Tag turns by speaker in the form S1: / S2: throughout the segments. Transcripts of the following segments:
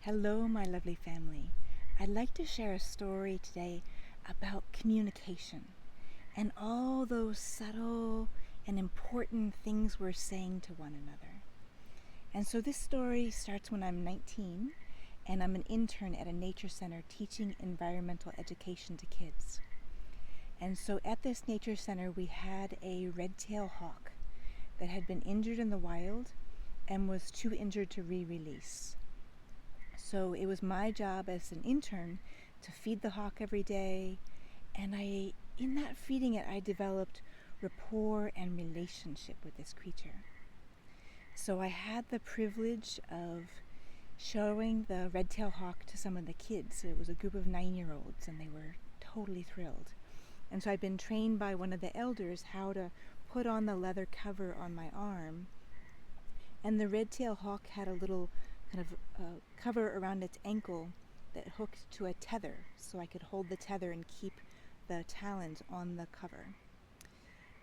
S1: Hello, my lovely family. I'd like to share a story today about communication and all those subtle and important things we're saying to one another. And so this story starts when I'm 19 and I'm an intern at a nature center teaching environmental education to kids. And so at this nature center, we had a red-tailed hawk that had been injured in the wild and was too injured to re-release. So it was my job as an intern to feed the hawk every day, and in that feeding it, I developed rapport and relationship with this creature. So I had the privilege of showing the red-tailed hawk to some of the kids. It was a group of 9-year-olds, and they were totally thrilled. And so I'd been trained by one of the elders how to put on the leather cover on my arm, and the red-tailed hawk had a little kind of cover around its ankle that hooked to a tether, so I could hold the tether and keep the talons on the cover.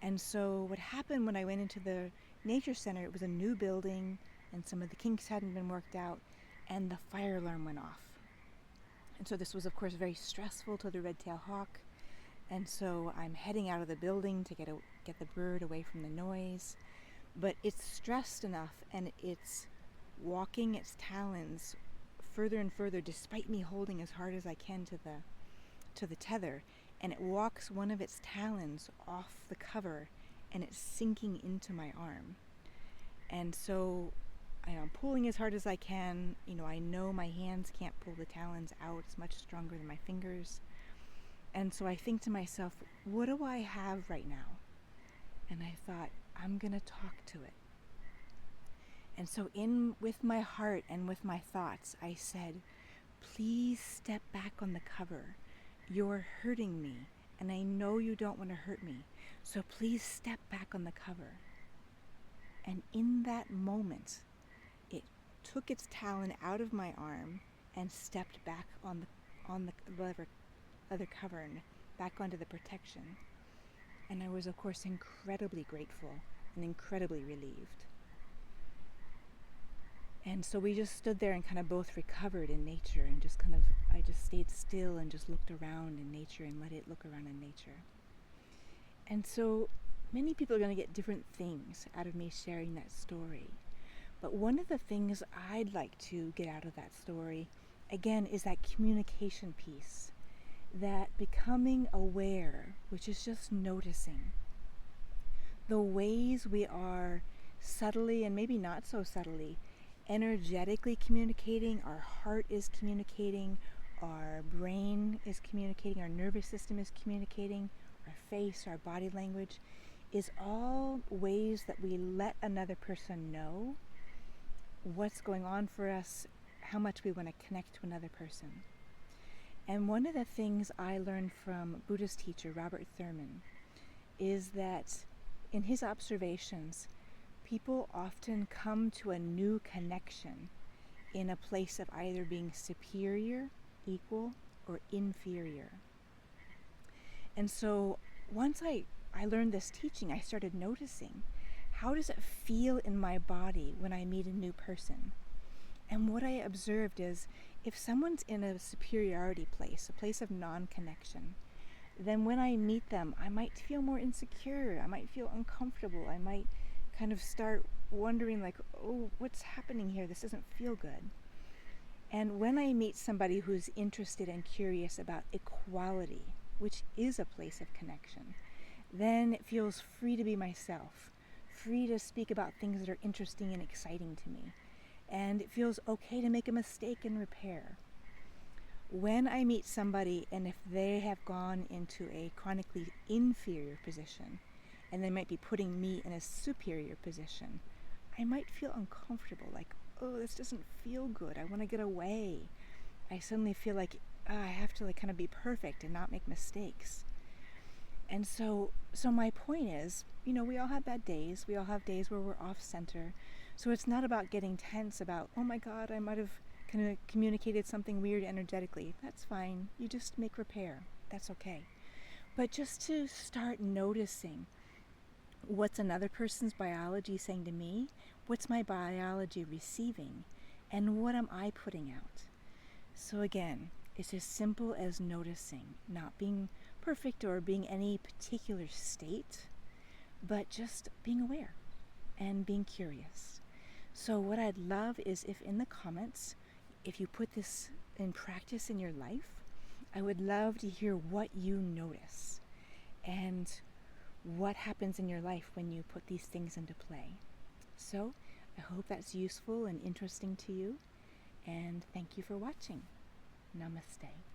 S1: And so what happened when I went into the nature center, it was a new building and some of the kinks hadn't been worked out, and the fire alarm went off. And so this was of course very stressful to the red-tailed hawk, and so I'm heading out of the building to get the bird away from the noise. But it's stressed enough, and it's walking its talons further and further despite me holding as hard as I can to the tether, and it walks one of its talons off the cover and it's sinking into my arm. And so I'm pulling as hard as I can. I know my hands can't pull the talons out. It's much stronger than my fingers. And so I think to myself, what do I have right now? And I thought, I'm gonna talk to it. And so with my heart and with my thoughts, I said, please step back on the cover. You're hurting me, and I know you don't want to hurt me, so please step back on the cover. And in that moment, it took its talon out of my arm and stepped back on the leather cover and back onto the protection. And I was, of course, incredibly grateful and incredibly relieved. And so we just stood there and kind of both recovered in nature, and I just stayed still and just looked around in nature and let it look around in nature. And so many people are going to get different things out of me sharing that story. But one of the things I'd like to get out of that story, again, is that communication piece, that becoming aware, which is just noticing the ways we are subtly and maybe not so subtly energetically communicating. Our heart is communicating, our brain is communicating, our nervous system is communicating, our face, our body language is all ways that we let another person know what's going on for us, how much we want to connect to another person. And one of the things I learned from Buddhist teacher Robert Thurman is that in his observations, people often come to a new connection in a place of either being superior, equal, or inferior. And so once I learned this teaching, I started noticing, how does it feel in my body when I meet a new person? And what I observed is, if someone's in a superiority place, a place of non-connection, then when I meet them, I might feel more insecure, I might feel uncomfortable, I might kind of start wondering like, oh, what's happening here? This doesn't feel good. And when I meet somebody who's interested and curious about equality, which is a place of connection, then it feels free to be myself, free to speak about things that are interesting and exciting to me. And it feels okay to make a mistake and repair. When I meet somebody and if they have gone into a chronically inferior position, and they might be putting me in a superior position, I might feel uncomfortable, like, oh, this doesn't feel good, I want to get away. I suddenly feel like I have to kind of be perfect and not make mistakes. And so my point is, we all have bad days, we all have days where we're off center, so it's not about getting tense about, oh my God, I might have kind of communicated something weird energetically. That's fine, you just make repair, that's okay. But just to start noticing, what's another person's biology saying to me? What's my biology receiving? And what am I putting out? So again, it's as simple as noticing, not being perfect or being any particular state, but just being aware and being curious. So what I'd love is if in the comments, if you put this in practice in your life, I would love to hear what you notice and what happens in your life when you put these things into play. So I hope that's useful and interesting to you, and thank you for watching. Namaste.